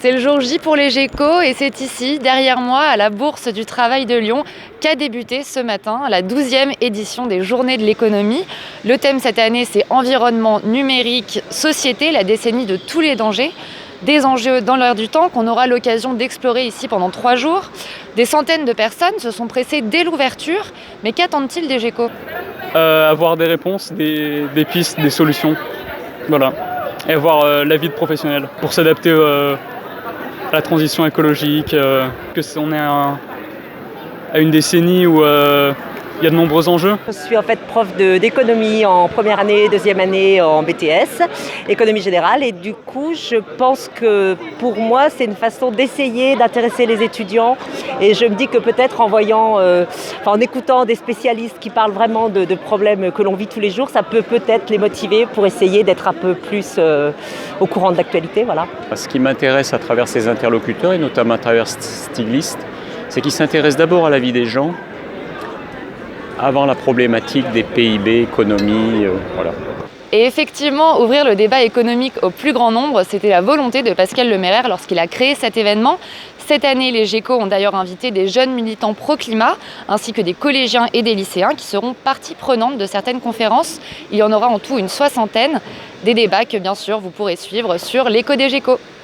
C'est le jour J pour les Géco et c'est ici, derrière moi, à la Bourse du Travail de Lyon, qu'a débuté ce matin la 12e édition des Journées de l'économie. Le thème cette année, c'est environnement numérique, société, la décennie de tous les dangers. Des enjeux dans l'air du temps qu'on aura l'occasion d'explorer ici pendant 3 jours. Des centaines de personnes se sont pressées dès l'ouverture, mais qu'attendent-ils des Géco ? Avoir des réponses, des pistes, des solutions. Voilà. Et avoir l'avis de professionnels pour s'adapter à la transition écologique. On est à une décennie où il y a de nombreux enjeux. Je suis en fait prof d'économie en première année, deuxième année en BTS, économie générale. Et du coup, je pense que pour moi, c'est une façon d'essayer d'intéresser les étudiants. Et je me dis que peut-être en écoutant des spécialistes qui parlent vraiment de problèmes que l'on vit tous les jours, ça peut peut-être les motiver pour essayer d'être un peu plus au courant de l'actualité. Voilà. Ce qui m'intéresse à travers ces interlocuteurs, et notamment à travers Stiglitz, c'est qu'ils s'intéressent d'abord à la vie des gens, avant la problématique des PIB, économie, voilà. Et effectivement, ouvrir le débat économique au plus grand nombre, c'était la volonté de Pascal Lemairer lorsqu'il a créé cet événement. Cette année, les Géco ont d'ailleurs invité des jeunes militants pro-climat, ainsi que des collégiens et des lycéens qui seront partie prenante de certaines conférences. Il y en aura en tout une 60aine, des débats que bien sûr vous pourrez suivre sur l'Éco des Géco.